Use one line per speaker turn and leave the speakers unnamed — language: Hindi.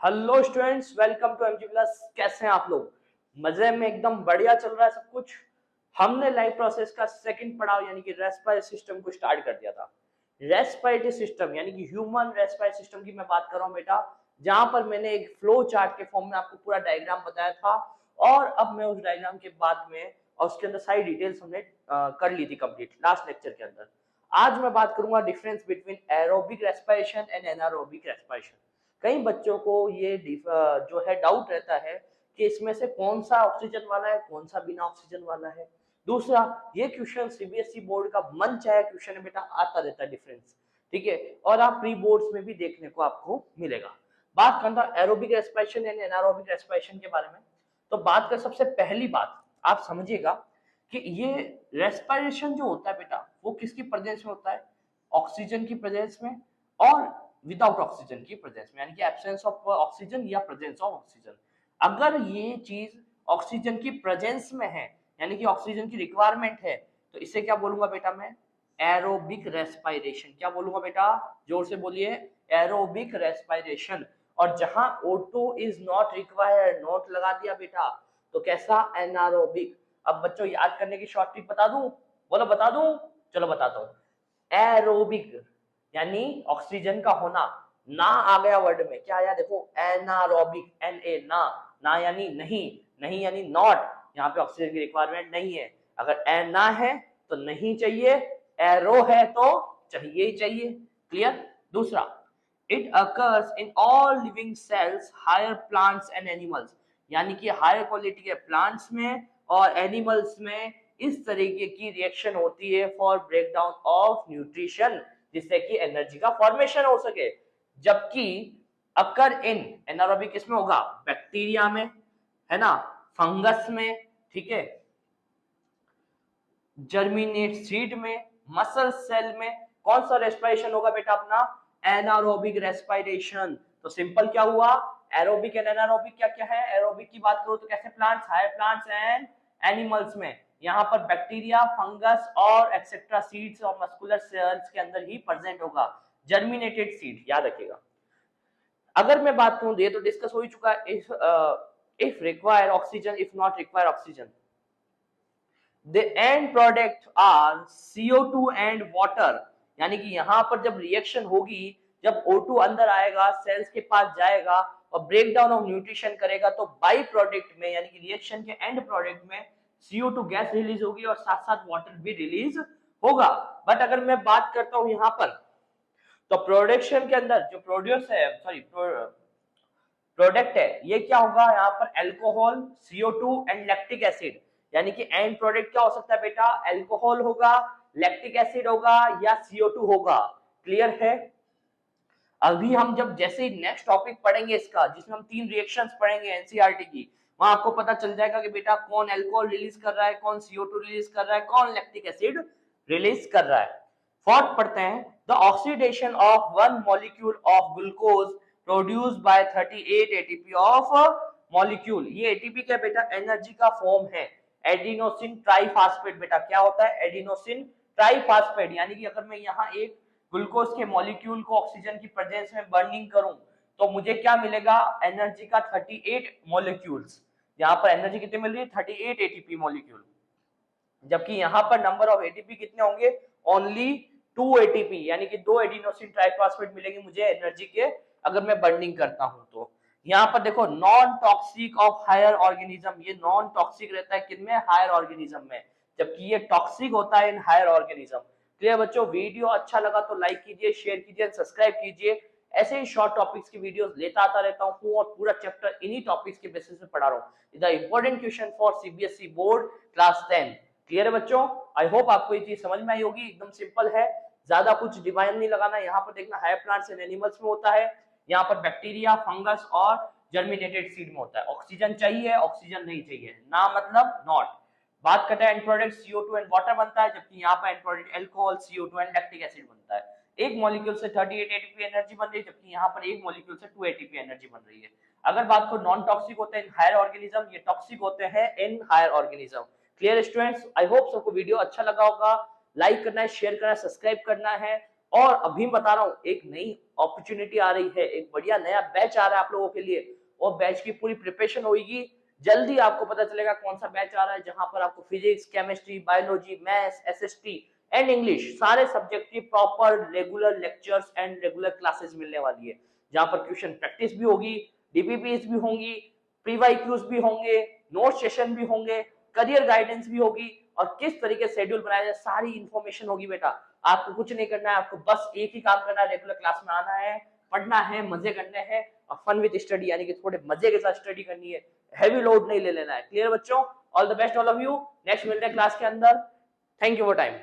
Hello students, welcome to MG plus. कैसे हैं आप लोग? मजे में, एकदम बढ़िया चल रहा है सब कुछ। हमने लाइफ प्रोसेस का सेकंड पड़ाव यानी कि रेस्पिरेटरी सिस्टम को स्टार्ट कर दिया था। रेस्पिरेटरी सिस्टम यानी कि ह्यूमन रेस्पिरेटरी सिस्टम की मैं बात कर रहा हूँ बेटा, जहां पर मैंने एक फ्लो चार्ट के फॉर्म में आपको पूरा डायग्राम बताया था। और अब मैं उस डायग्राम के बाद में और उसके अंदर सारी डिटेल्स हमने कर ली थी कंप्लीट लास्ट लेक्चर के अंदर। आज मैं बात करूंगा difference between aerobic respiration and anaerobic respiration. कई बच्चों को ये जो है डाउट रहता है कि इसमें से कौन सा ऑक्सीजन वाला है, कौन सा बिना ऑक्सीजन वाला है। दूसरा, ये क्वेश्चन सीबीएसई बोर्ड का मन चाहे क्वेश्चन है बेटा, आता रहता है डिफरेंस। ठीक है, और आप प्री बोर्ड्स में भी देखने को आपको मिलेगा। बात करता हूं aerobic respiration and anaerobic respiration के बारे में। तो बात कर, सबसे पहली बात आप समझिएगा कि ये रेस्पिरेशन जो होता है बेटा, वो किसकी प्रेजेंस में होता है? ऑक्सीजन की प्रेजेंस में और विदाउट ऑक्सीजन की प्रेजेंस में, यानी कि एब्सेंस ऑफ ऑक्सीजन या प्रेजेंस ऑफ ऑक्सीजन। अगर ये चीज ऑक्सीजन की प्रेजेंस में है यानी कि ऑक्सीजन की रिक्वायरमेंट है, तो इसे क्या बोलूंगा बेटा मैं? Aerobic respiration. क्या बोलूंगा बेटा? जोर से बोलिए, एरोबिक रेस्पिरेशन। और जहां O2 is not required, note लगा दिया बेटा, तो कैसा? एनारोबिक। अब बच्चों याद करने की शॉर्ट ट्रिक बता दूं? बोलो बता दूं? चलो बताता हूं। एरोबिक यानी ऑक्सीजन का होना, ना आ गया वर्ड में, क्या आया देखो? एनारोबिक, एन ए ना, ना यानी नहीं, नहीं यानी नॉट, यहाँ पे ऑक्सीजन की रिक्वायरमेंट नहीं है। अगर ए ना है तो नहीं चाहिए, एरो है तो चाहिए ही चाहिए। क्लियर? दूसरा, it occurs in all living cells, higher plants and animals, यानी कि हायर क्वालिटी के प्लांट्स में और एनिमल्स में इस तरीके की रिएक्शन होती है फॉर ब्रेकडाउन ऑफ न्यूट्रिशन, जिससे कि एनर्जी का फॉर्मेशन हो सके। जबकि अकर इन एनारोबिक किसमें होगा? बैक्टीरिया में, है ना, फंगस में, ठीक है, जर्मिनेट सीड में, मसल सेल में। कौन सा रेस्पिरेशन होगा बेटा अपना? Anaerobic respiration. तो सिंपल क्या हुआ? एरोबिक एंड एनारोबिक क्या क्या है? एरोबिक की बात करो तो कैसे? Plants, higher plants and animals में, यहाँ पर बैक्टीरिया, फंगस और एक्सेट्रा सीड्स और मस्कुलर सेल्स के अंदर ही प्रेजेंट होगा। जर्मिनेटेड सीड याद रखिएगा। अगर मैं बात करूं, ये तो डिस्कस हो ही चुका है, if require oxygen, if not require oxygen, the end product are CO2 and water, यानी कि यहां पर जब रिएक्शन होगी, जब O2 अंदर आएगा, सेल्स के पास जाएगा और ब्रेक डाउन ऑफ न्यूट्रिशन करेगा, तो बाई प्रोडक्ट में यानी कि रिएक्शन के एंड प्रोडक्ट में CO2 गैस रिलीज होगी और साथ साथ वाटर भी रिलीज होगा। बट अगर मैं बात करता हूं यहां पर, तो प्रोडक्शन के अंदर जो प्रोड्यूस है, सॉरी प्रोडक्ट है, ये क्या होगा? यहाँ पर alcohol, CO2 and lactic acid, यानी कि एंड प्रोडक्ट क्या हो सकता है बेटा? एल्कोहल होगा, लैक्टिक एसिड होगा या CO2 होगा। क्लियर है? अभी हम जब जैसे नेक्स्ट टॉपिक पढ़ेंगे इसका, जिसमें हम 3 रिएक्शंस पढ़ेंगे एनसीईआरटी की, वहां आपको पता चल जाएगा कि बेटा कौन एल्कोहल रिलीज कर रहा है, कौन CO2 रिलीज कर रहा है, कौन लैक्टिक एसिड रिलीज कर रहा है। फोर्थ पढ़ते हैं, the oxidation of one molecule of glucose produced by 38 ATP of molecule. ये एटीपी क्या बेटा? एनर्जी का फॉर्म है। एडिनोसिन ट्राइफॉस्फेट बेटा, क्या होता है? Adenosine triphosphate. यानी कि अगर मैं यहाँ एक ग्लूकोज के मॉलिक्यूल को ऑक्सीजन की प्रेजेंस में बर्निंग करूं, तो मुझे क्या मिलेगा? एनर्जी का 38 मॉलिक्यूल्स। यहाँ पर एनर्जी कितनी मिल रही है? 38 एटीपी मॉलिक्यूल। जबकि यहाँ पर नंबर ऑफ एटीपी कितने होंगे? ओनली 2 एटीपी, यानी कि 2 एडिनोसिन ट्राइफॉस्फेट मिलेंगे मुझे एनर्जी के, अगर मैं बर्निंग करता हूं तो। यहाँ पर देखो, non toxic of higher organism, ये नॉन टॉक्सिक रहता है किनमें? हायर ऑर्गेनिज्म में, जबकि ये टॉक्सिक होता है इन हायर ऑर्गेनिज्म। क्लियर बच्चों? वीडियो अच्छा लगा तो लाइक कीजिए, शेयर कीजिए, सब्सक्राइब कीजिए। ऐसे ही शॉर्ट टॉपिक्स की वीडियोस लेता आता रहता हूँ और पूरा चैप्टर इन्हीं टॉपिक्स के बेसिस पे पढ़ा रहा हूँ। The important question for CBSE board class 10। Clear है बच्चों? आई होप आपको ये चीज समझ में आई होगी। एकदम सिंपल है, ज्यादा कुछ डिवाइन नहीं लगाना। यहाँ पर देखना, हायर प्लांट्स एंड एनिमल्स में होता है, यहाँ पर बैक्टीरिया, फंगस और जर्मिनेटेड सीड में होता है। ऑक्सीजन चाहिए, ऑक्सीजन नहीं चाहिए, ना मतलब नॉट। बात करते हैं and product, CO2 and water बनता है, जबकि यहाँ पर and product alcohol, CO2 and lactic acid बनता है। एक मॉलिक्यूल से 38 एटीपी एनर्जी बन रही है, जबकि यहाँ पर एक मॉलिक्यूल से 2 एटीपी एनर्जी बन रही है। अगर बात को नॉन टॉक्सिक होते हैं इन हायर ऑर्गेनिज्म, ये टॉक्सिक होते हैं in higher organism. Clear students? I hope सबको वीडियो अच्छा लगा होगा। लाइक करना है, शेयर करना है, सब्सक्राइब करना है और अभी बता रहा हूँ एक नई अपॉर्चुनिटी आ रही है, एक बढ़िया नया बैच आ रहा है आप लोगों के लिए, और बैच की पूरी प्रिपरेशन होगी। जल्दी आपको पता चलेगा कौन सा बैच आ रहा है, जहां पर आपको physics, chemistry, biology, maths, SST and English सारे सब्जेक्ट की proper regular lectures and regular classes मिलने वाली है, जहां पर क्वेश्चन प्रैक्टिस भी होगी, डीपीपीएस भी होंगी, प्रीवाईक्यूज भी होंगे, नोट सेशन भी होंगे, करियर गाइडेंस भी होगी, और किस तरीके से शेड्यूल बनाया जाए सारी इंफॉर्मेशन होगी बेटा। आपको कुछ नहीं करना है, आपको बस एक ही काम करना है, रेगुलर क्लास में आना है, पढ़ना है, मजे करने हैं, और फन विद स्टडी यानी कि थोड़े मजे के साथ स्टडी करनी है, हैवी लोड नहीं ले लेना है। क्लियर बच्चों? All the best all of you. Next मिलते हैं क्लास के अंदर। Thank you for time.